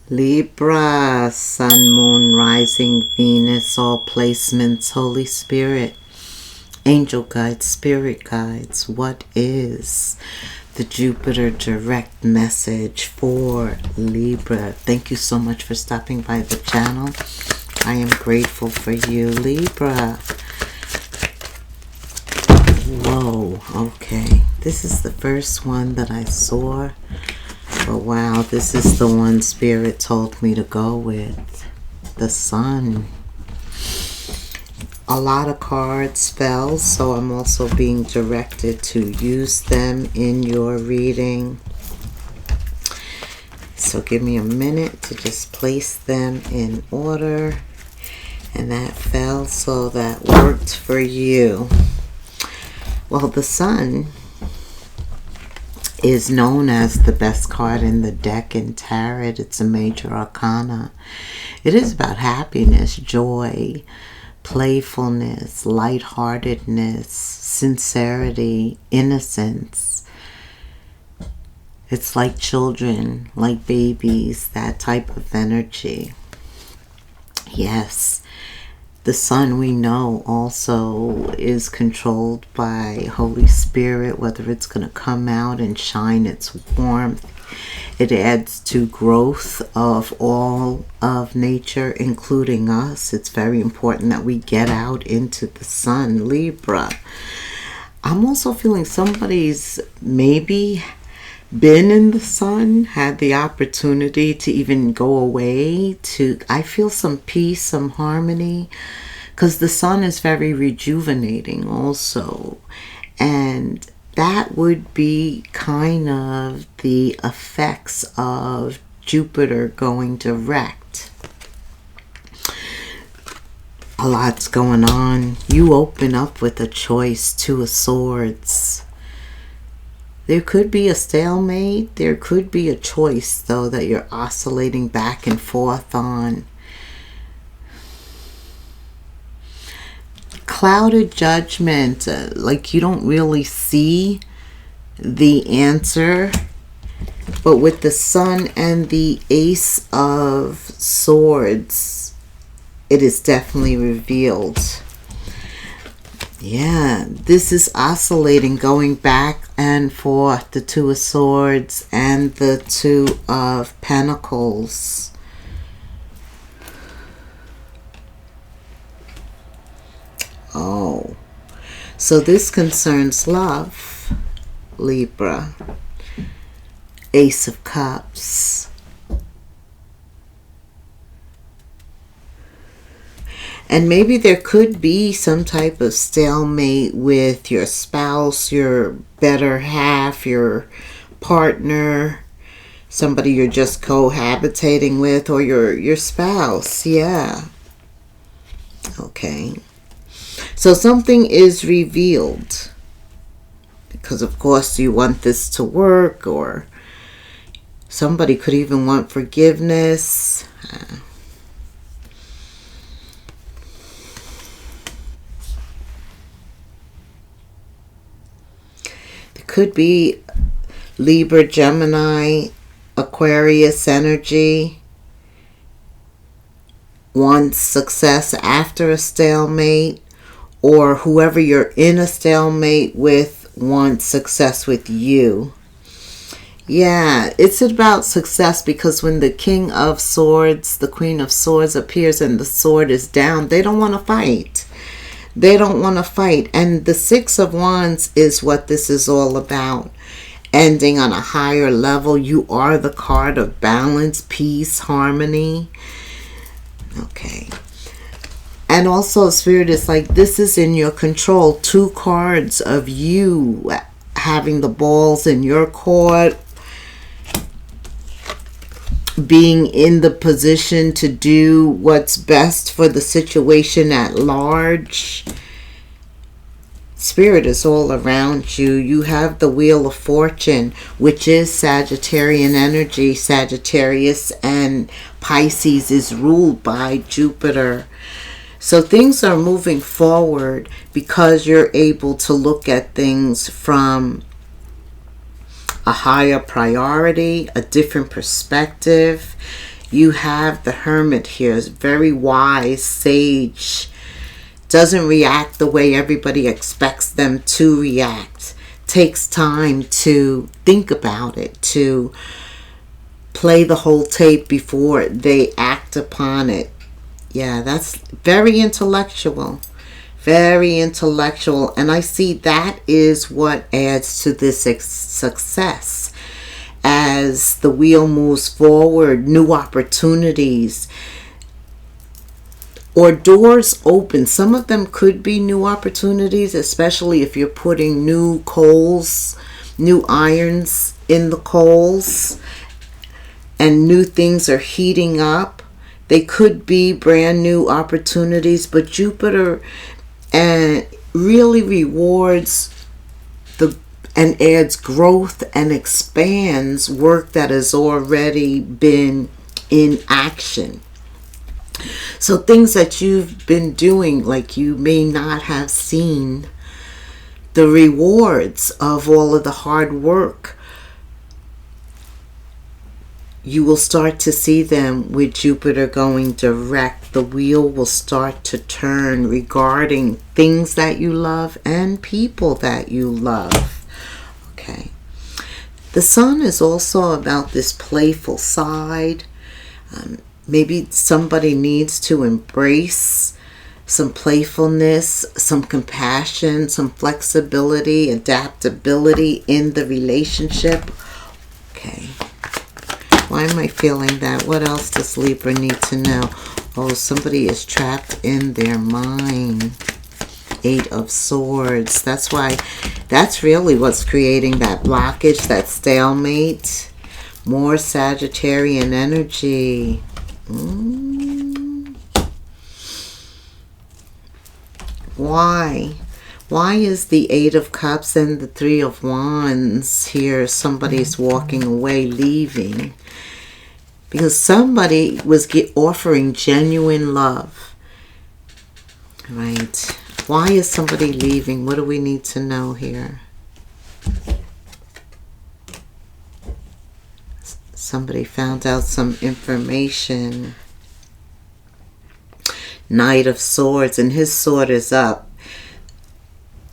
Libra, Sun, Moon, Rising, Venus, all placements, Holy Spirit, angel guides, spirit guides. What is the Jupiter direct message for Libra? Thank you so much for stopping by the channel. I am grateful for you, Libra. Whoa, okay. This is the first one that I saw. But wow, this is the one Spirit told me to go with. The Sun. A lot of cards fell, so I'm also being directed to use them in your reading. So give me a minute to just place them in order. And that fell, so that worked for you. Well, the Sun is known as the best card in the deck in tarot. It's a major arcana. It is about happiness, joy, playfulness, lightheartedness, sincerity, innocence. It's like children, like babies, that type of energy. Yes. The Sun, we know, also is controlled by Holy Spirit, whether it's going to come out and shine its warmth. It adds to growth of all of nature, including us. It's very important that we get out into the sun, Libra. I'm also feeling somebody's maybe been in the sun, had the opportunity to even go away to, I feel some peace, some harmony, because the sun is very rejuvenating also. And that would be kind of the effects of Jupiter going direct. A lot's going on. You open up with a choice, Two of Swords. There could be a stalemate. There could be a choice, though, that you're oscillating back and forth on. Clouded judgment, like you don't really see the answer. But with the Sun and the Ace of Swords, it is definitely revealed. Yeah, this is oscillating, going back and forth, the Two of Swords and the Two of Pentacles. Oh, so this concerns love, Libra. Ace of Cups. And maybe there could be some type of stalemate with your spouse, your better half, your partner, somebody you're just cohabitating with, or your spouse. Yeah. Okay. So something is revealed. Because, of course, you want this to work, or somebody could even want forgiveness. Could be Libra, Gemini, Aquarius energy. Wants success after a stalemate, or whoever you're in a stalemate with wants success with you. Yeah, it's about success, because when the King of Swords, the Queen of Swords appears and the sword is down, they don't want to fight. They don't want to fight. And the Six of Wands is what this is all about. Ending on a higher level. You are the card of balance, peace, harmony. Okay. And also, Spirit is like, this is in your control. Two cards of you having the balls in your court. Being in the position to do what's best for the situation at large. Spirit is all around you. You have the Wheel of Fortune, which is Sagittarian energy. Sagittarius and Pisces is ruled by Jupiter. So things are moving forward because you're able to look at things from a higher priority, a different perspective. You have the Hermit here. Is very wise, sage. Doesn't react the way everybody expects them to react. Takes time to think about it, to play the whole tape before they act upon it. Yeah, that's very intellectual. Very intellectual. And I see that is what adds to this success. As the wheel moves forward, new opportunities or doors open. Some of them could be new opportunities, especially if you're putting new coals, new irons in the coals, and new things are heating up. They could be brand new opportunities, but Jupiter really rewards and adds growth and expands work that has already been in action. So things that you've been doing, like you may not have seen the rewards of all of the hard work. You will start to see them with Jupiter going direct. The wheel will start to turn regarding things that you love and people that you love. Okay. The Sun is also about this playful side. Maybe somebody needs to embrace some playfulness, some compassion, some flexibility, adaptability in the relationship. Okay. Why am I feeling that? What else does Libra need to know? Oh, somebody is trapped in their mind. 8 of Swords. That's why, that's really what's creating that blockage, that stalemate. More Sagittarian energy. Why? Why is the 8 of Cups and the 3 of Wands here? Somebody's walking away, leaving. Because somebody was offering genuine love. Right. Why is somebody leaving? What do we need to know here? Somebody found out some information. Knight of Swords, and his sword is up.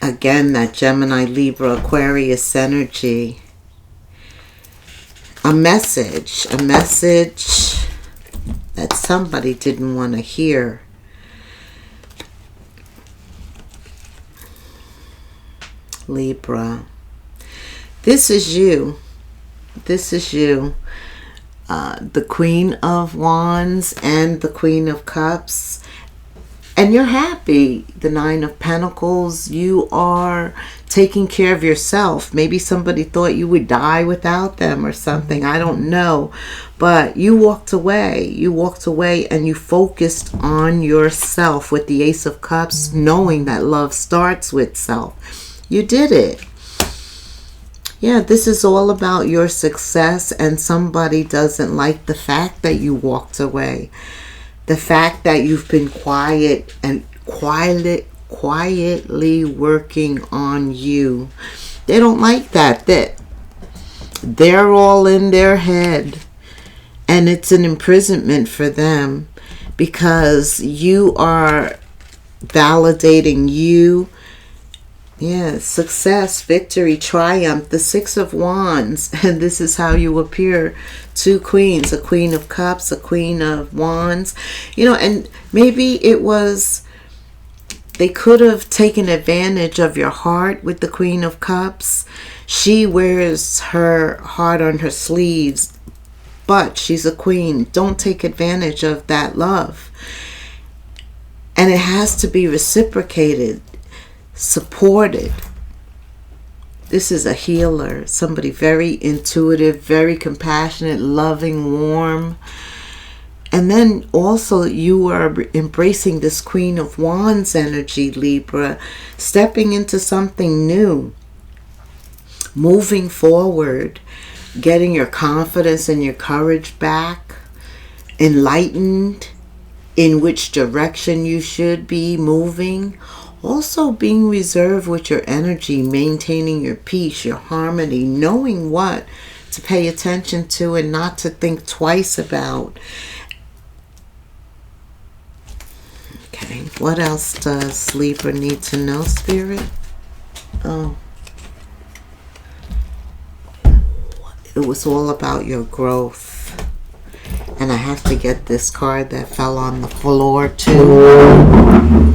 Again, that Gemini, Libra, Aquarius energy. A message that somebody didn't want to hear. Libra. This is you. This is you. The Queen of Wands and the Queen of Cups. And you're happy. The 9 of Pentacles. You are taking care of yourself. Maybe somebody thought you would die without them or something. I don't know. But you walked away. You walked away and you focused on yourself with the Ace of Cups, knowing that love starts with self. You did it. Yeah, this is all about your success, and somebody doesn't like the fact that you walked away. The fact that you've been quiet and quietly working on you. They don't like that. They're all in their head, and it's an imprisonment for them because you are validating you. Yeah, success, victory, triumph, the 6 of Wands. And this is how you appear. 2 queens, a Queen of Cups, a Queen of Wands. You know, and maybe it was, they could have taken advantage of your heart with the Queen of Cups. She wears her heart on her sleeves, but she's a queen. Don't take advantage of that love. And it has to be reciprocated. Supported. This is a healer, somebody very intuitive, very compassionate, loving, warm. And then also you are embracing this Queen of Wands energy, Libra, stepping into something new, moving forward, getting your confidence and your courage back, enlightened in which direction you should be moving. Also being reserved with your energy, maintaining your peace, your harmony, knowing what to pay attention to and not to think twice about. Okay, what else does Libra need to know, Spirit? Oh, it was all about your growth. And I have to get this card that fell on the floor too.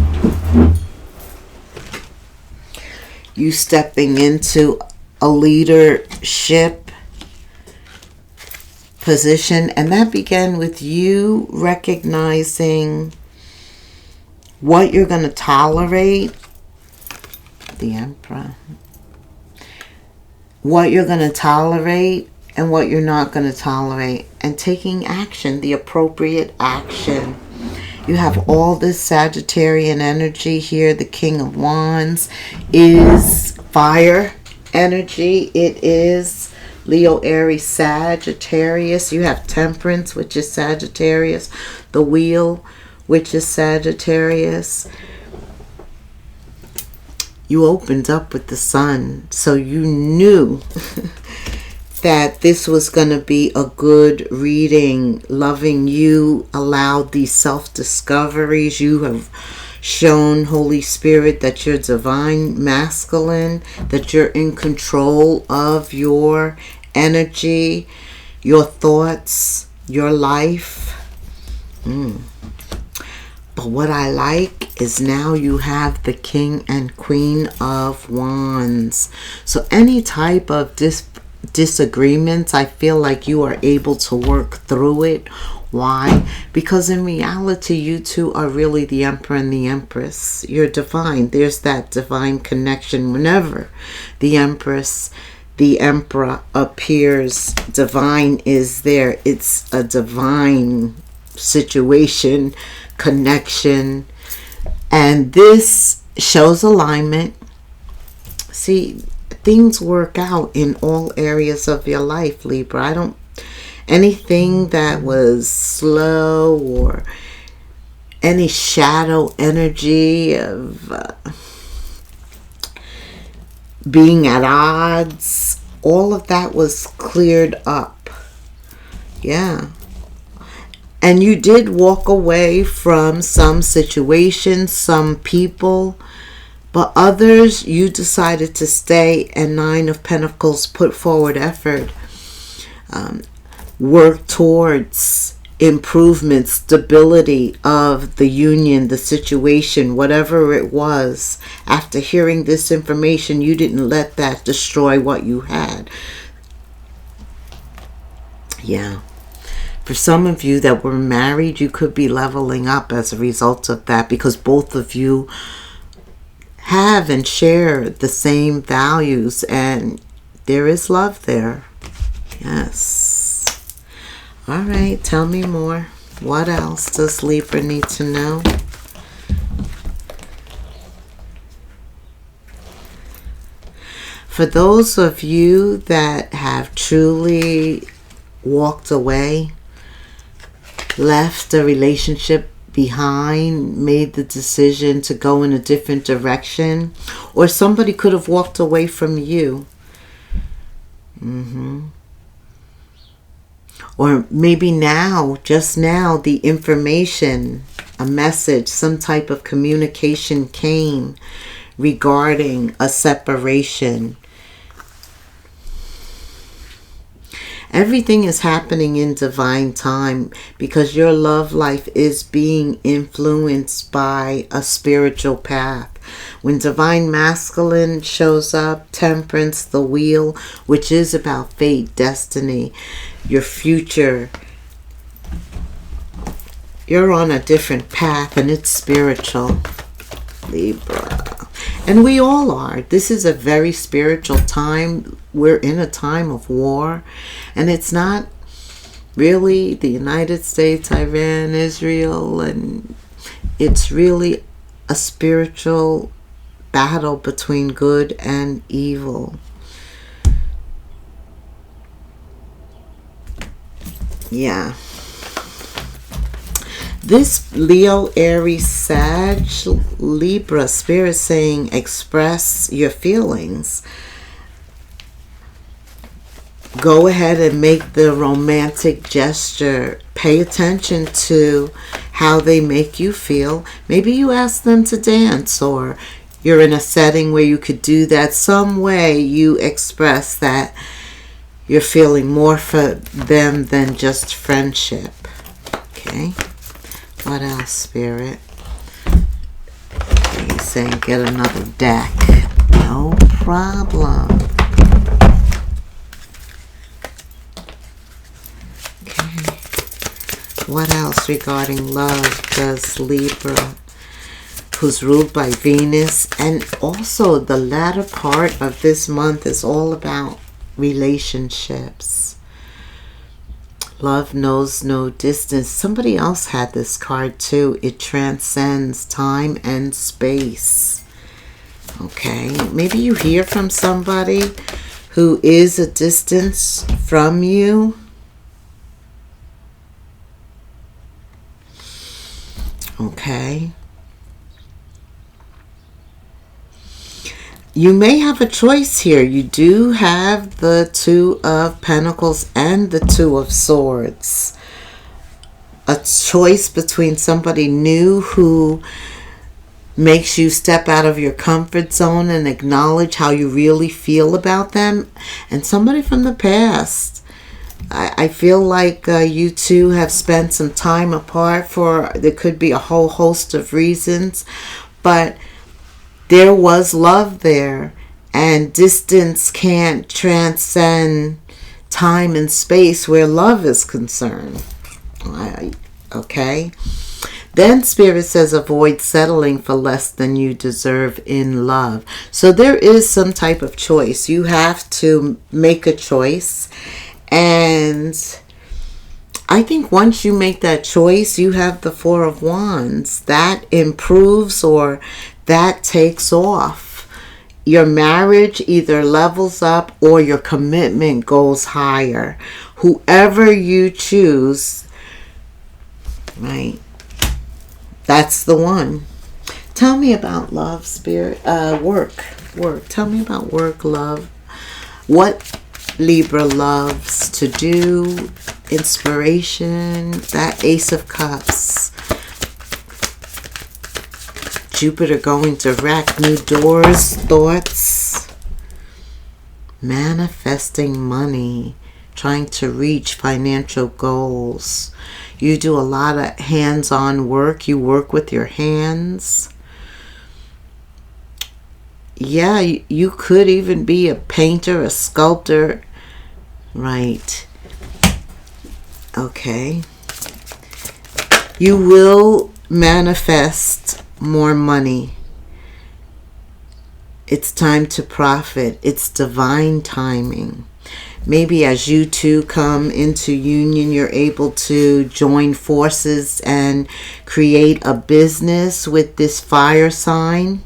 You stepping into a leadership position, and that began with you recognizing what you're going to tolerate. The Emperor. What you're going to tolerate and what you're not going to tolerate, and taking action, the appropriate action. You have all this Sagittarian energy here. The King of Wands is fire energy. It is Leo, Aries, Sagittarius. You have Temperance, which is Sagittarius. The Wheel, which is Sagittarius. You opened up with the Sun, so you knew that this was going to be a good reading. Loving you allowed these self-discoveries. You have shown, Holy Spirit, that you're divine masculine, that you're in control of your energy, your thoughts, your life. But what I like is now you have the King and Queen of Wands. So any type of disagreements, I feel like you are able to work through it. Why? Because in reality, you two are really the Emperor and the Empress. You're divine. There's that divine connection. Whenever the Empress, the Emperor appears, divine is there. It's a divine situation, connection, and this shows alignment. See, things work out in all areas of your life, Libra. Anything that was slow or any shadow energy of being at odds, all of that was cleared up. Yeah. And you did walk away from some situations, some people, but others you decided to stay, and Nine of Pentacles put forward effort. Work towards improvement, stability of the union, the situation, whatever it was. After hearing this information, you didn't let that destroy what you had. Yeah. For some of you that were married, you could be leveling up as a result of that, because both of you have and share the same values, and there is love there. Yes. All right, tell me more. What else does Libra need to know? For those of you that have truly walked away, left a relationship behind, made the decision to go in a different direction, or somebody could have walked away from you. Or maybe now, just now, the information, a message, some type of communication came regarding a separation. Everything is happening in divine time, because your love life is being influenced by a spiritual path. When divine masculine shows up, Temperance, the Wheel, which is about fate, destiny, your future, you're on a different path, and it's spiritual, Libra. And we all are. This is a very spiritual time. We're in a time of war, and it's not really the United States, Iran, Israel, and it's really a spiritual battle between good and evil. Yeah. This Leo, Aries, Sag, Libra spirit saying express your feelings. Go ahead and make the romantic gesture. Pay attention to how they make you feel. Maybe you ask them to dance, or you're in a setting where you could do that. Some way you express that you're feeling more for them than just friendship. Okay. What else, Spirit? He's saying get another deck. No problem. What else regarding love does Libra, who's ruled by Venus, and also the latter part of this month is all about relationships. Love knows no distance. Somebody else had this card too. It transcends time and space. Okay, maybe you hear from somebody who is a distance from you. Okay. You may have a choice here. You do have the Two of Pentacles and the Two of Swords. A choice between somebody new who makes you step out of your comfort zone and acknowledge how you really feel about them, and somebody from the past. I feel like you two have spent some time apart there could be a whole host of reasons, but there was love there, and distance can't transcend time and space where love is concerned. Okay? Then Spirit says avoid settling for less than you deserve in love. So there is some type of choice. You have to make a choice. And I think once you make that choice, you have the Four of Wands. That improves or that takes off. Your marriage either levels up or your commitment goes higher. Whoever you choose, right? That's the one. Tell me about love, Spirit. Work. Tell me about work, love. What Libra loves to do. Inspiration. That Ace of Cups. Jupiter going direct. New doors. Thoughts. Manifesting money. Trying to reach financial goals. You do a lot of hands-on work. You work with your hands. Yeah, you could even be a painter, a sculptor. Right. Okay. You will manifest more money. It's time to profit. It's divine timing. Maybe as you two come into union, you're able to join forces and create a business with this fire sign.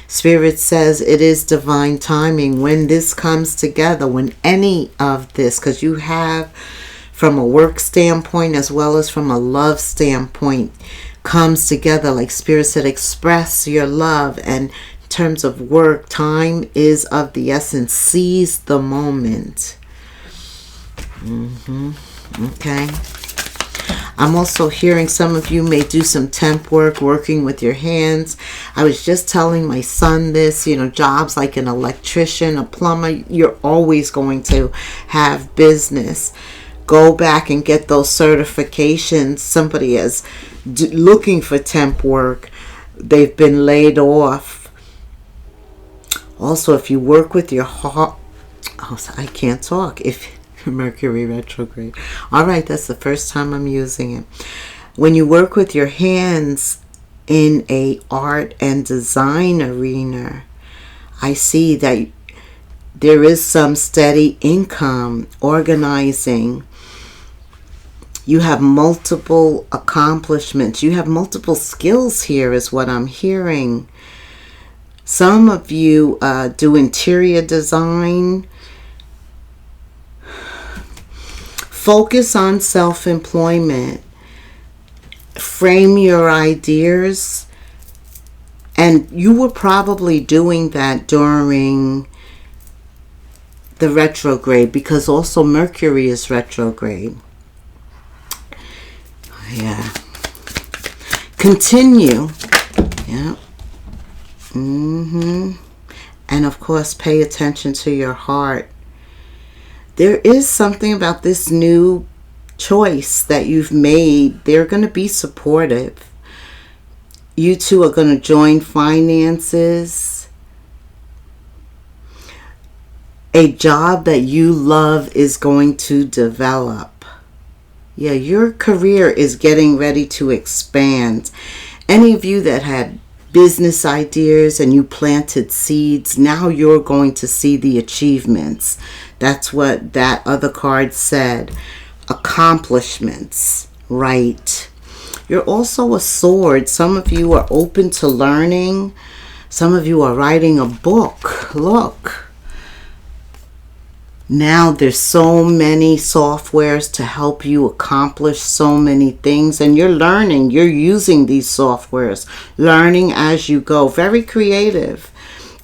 Spirit says it is divine timing when this comes together, when any of this, because you have from a work standpoint as well as from a love standpoint, comes together. Like Spirit said, express your love. And in terms of work, time is of the essence. Seize the moment. Okay. I'm also hearing some of you may do some temp work, working with your hands. I was just telling my son this, jobs like an electrician, a plumber, you're always going to have business. Go back and get those certifications. Somebody is looking for temp work. They've been laid off. Also, if you work with your heart, I can't talk. If Mercury retrograde. All right, that's the first time I'm using it. When you work with your hands in a art and design arena, I see that there is some steady income, organizing. You have multiple accomplishments. You have multiple skills here is what I'm hearing. Some of you do interior design. Focus on self-employment. Frame your ideas. And you were probably doing that during the retrograde, because also Mercury is retrograde. Yeah. Continue. Yeah. And of course, pay attention to your heart. There is something about this new choice that you've made. They're going to be supportive. You two are going to join finances. A job that you love is going to develop. Yeah, your career is getting ready to expand. Any of you that had business ideas and you planted seeds, now you're going to see the achievements. That's what that other card said. Accomplishments, right? You're also a sword. Some of you are open to learning. Some of you are writing a book. Look. Now there's so many softwares to help you accomplish so many things, and you're learning. You're using these softwares, learning as you go. Very creative.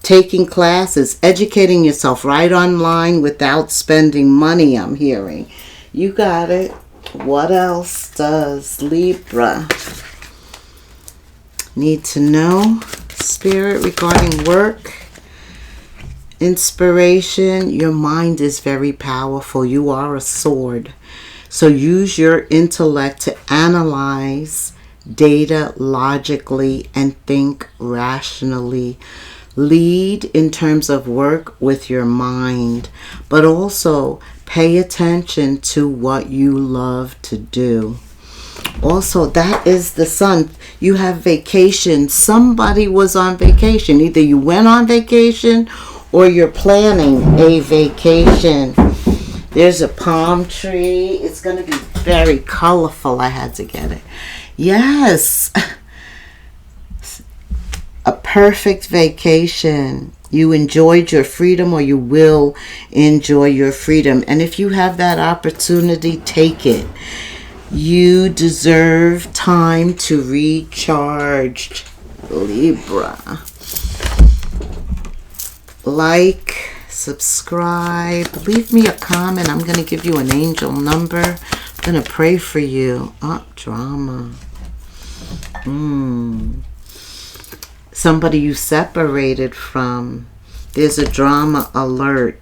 Taking classes, educating yourself right online without spending money, I'm hearing. You got it. What else does Libra need to know, Spirit, regarding work? Inspiration. Your mind is very powerful. You are a sword. So use your intellect to analyze data logically and think rationally. Lead in terms of work with your mind, but also pay attention to what you love to do. Also, that is the sun. You have vacation. Somebody was on vacation. Either you went on vacation or you're planning a vacation. There's a palm tree. It's going to be very colorful. I had to get it. Yes. A perfect vacation. You enjoyed your freedom, or you will enjoy your freedom. And if you have that opportunity, take it. You deserve time to recharge, Libra. Like, subscribe, leave me a comment. I'm going to give you an angel number. I'm going to pray for you. Drama. Somebody you separated from. There's a drama alert.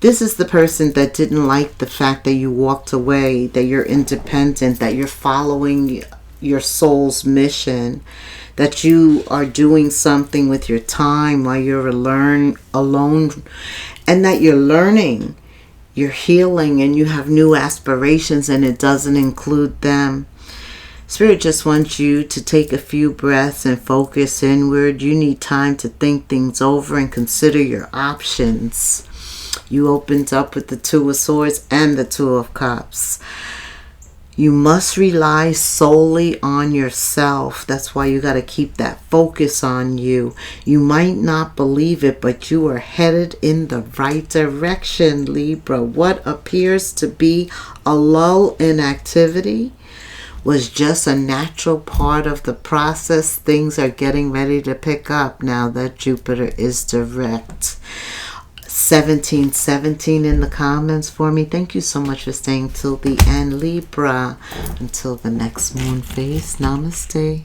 This is the person that didn't like the fact that you walked away, that you're independent, that you're following your soul's mission, that you are doing something with your time while you're alone, and that you're learning, you're healing, and you have new aspirations, and it doesn't include them. Spirit just wants you to take a few breaths and focus inward. You need time to think things over and consider your options. You opened up with the Two of Swords and the Two of Cups. You must rely solely on yourself. That's why you got to keep that focus on you. You might not believe it, but you are headed in the right direction, Libra. What appears to be a lull in activity was just a natural part of the process. Things are getting ready to pick up now that Jupiter is direct. 1717 in the comments for me. Thank you so much for staying till the end, Libra. Until the next moon phase, namaste.